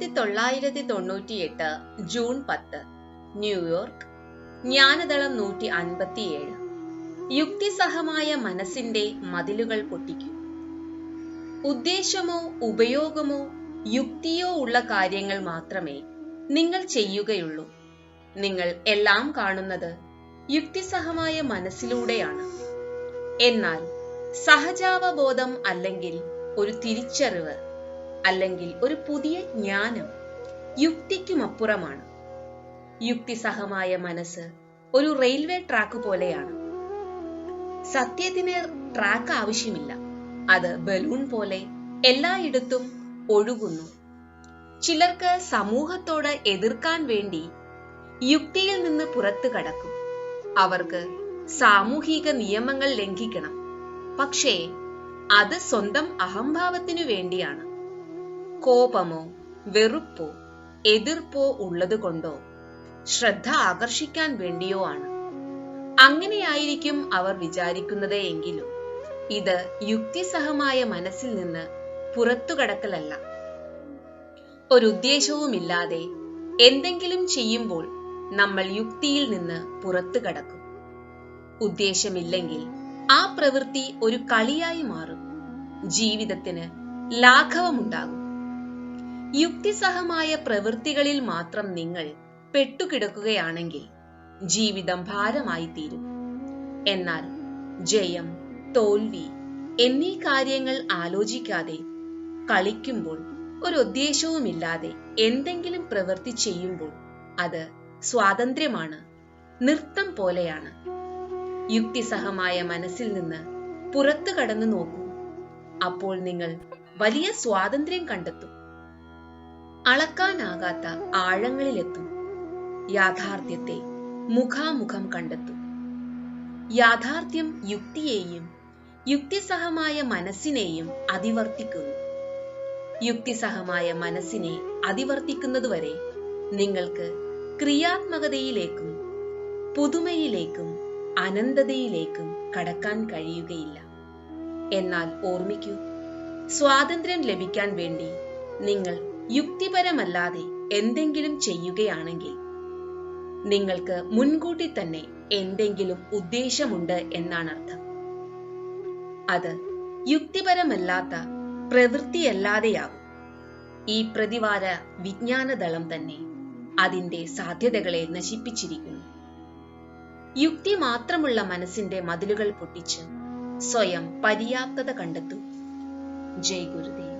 1998 June 10 New York. ജ്ഞാനദളം 157. യുക്തിസഹമായ മനസ്സിന്റെ മതിലുകൾ പൊട്ടിക്കൂ. ഉദ്ദേശമോ ഉപയോഗമോ യുക്തിയോ ഉള്ള കാര്യങ്ങൾ മാത്രമേ നിങ്ങൾ ചെയ്യുകയുള്ളൂ. നിങ്ങൾ എല്ലാം കാണുന്നത് യുക്തിസഹമായ മനസ്സിലൂടെയാണ്. എന്നാൽ സഹജാവബോധം അല്ലെങ്കിൽ ഒരു തിരിച്ചറിവ് അല്ലെങ്കിൽ ഒരു പുതിയ ജ്ഞാനം യുക്തിക്കുമപ്പുറമാണ്. യുക്തിസഹമായ മനസ്സ് ഒരു റെയിൽവേ ട്രാക്ക് പോലെയാണ്. സത്യത്തിന് ട്രാക്ക് ആവശ്യമില്ല. അത് ബലൂൺ പോലെ എല്ലായിടത്തും ഒഴുകുന്നു. ചിലർക്ക് സമൂഹത്തോട് എതിർക്കാൻ വേണ്ടി യുക്തിയിൽ നിന്ന് പുറത്തു കടക്കും. അവർക്ക് സാമൂഹിക നിയമങ്ങൾ ലംഘിക്കണം. പക്ഷേ അത് സ്വന്തം അഹംഭാവത്തിനു വേണ്ടിയാണ്. കോപമോ വെറുപ്പോ എതിർപ്പോ ഉള്ളതുകൊണ്ടോ ശ്രദ്ധ ആകർഷിക്കാൻ വേണ്ടിയോ ആണ്. അങ്ങനെയായിരിക്കും അവർ വിചാരിക്കുന്നത് എങ്കിലും ഇത് യുക്തിസഹമായ മനസ്സിൽ നിന്ന് പുറത്തു കടക്കലല്ല. ഒരു ഉദ്ദേശവുമില്ലാതെ എന്തെങ്കിലും ചെയ്യുമ്പോൾ നമ്മൾ യുക്തിയിൽ നിന്ന് പുറത്തു കടക്കും. ഉദ്ദേശമില്ലെങ്കിൽ ആ പ്രവൃത്തി ഒരു കളിയായി മാറും. ജീവിതത്തിന് ലാഘവമുണ്ടാകും. യുക്തിസഹമായ പ്രവൃത്തികളിൽ മാത്രം നിങ്ങൾ പെട്ടുകിടക്കുകയാണെങ്കിൽ ജീവിതം ഭാരമായി തീരും. എന്നാൽ ജയം, തോൽവി എന്നീ കാര്യങ്ങൾ ആലോചിക്കാതെ കളിക്കുമ്പോൾ, ഒരു ഉദ്ദേശവുമില്ലാതെ എന്തെങ്കിലും പ്രവൃത്തി ചെയ്യുമ്പോൾ അത് സ്വാതന്ത്ര്യമാണ്, നൃത്തം പോലെയാണ്. യുക്തിസഹമായ മനസ്സിൽ നിന്ന് പുറത്തു കടന്നു നോക്കൂ. അപ്പോൾ നിങ്ങൾ വലിയ സ്വാതന്ത്ര്യം കണ്ടെത്തും. അളക്കാനാകാത്ത ആഴങ്ങളിലെത്തും. യാഥാർത്ഥ്യത്തെ മുഖാമുഖം കണ്ടെത്തും. യാഥാർത്ഥ്യം യുക്തിയെയും യുക്തിസഹമായ മനസ്സിനെയും അതിവർത്തിക്കുന്നു. യുക്തിസഹമായ മനസ്സിനെ അതിവർത്തിക്കുന്നതുവരെ നിങ്ങൾക്ക് ക്രിയാത്മകതയിലേക്കും പുതുമയിലേക്കും അനന്തതയിലേക്കും കടക്കാൻ കഴിയുകയില്ല. എന്നാൽ ഓർമ്മിക്കൂ, സ്വാതന്ത്ര്യം ലഭിക്കാൻ വേണ്ടി നിങ്ങൾ യുക്തിപരമല്ലാതെ എന്തെങ്കിലും ചെയ്യുകയാണെങ്കിൽ നിങ്ങൾക്ക് മുൻകൂട്ടി തന്നെ എന്തെങ്കിലും ഉദ്ദേശമുണ്ട് എന്നാണ് അർത്ഥം. അത് യുക്തിപരമല്ലാത്ത പ്രവൃത്തിയല്ലാതെയാകും. ഈ പ്രതിവാര വിജ്ഞാനദളം തന്നെ അതിന്റെ സാധ്യതകളെ നശിപ്പിച്ചിരിക്കുന്നു. യുക്തി മാത്രമുള്ള മനസ്സിന്റെ മതിലുകൾ പൊട്ടിച്ച് സ്വയം പര്യാപ്തത കണ്ടെത്തൂ. ജയ് ഗുരുദേവ്.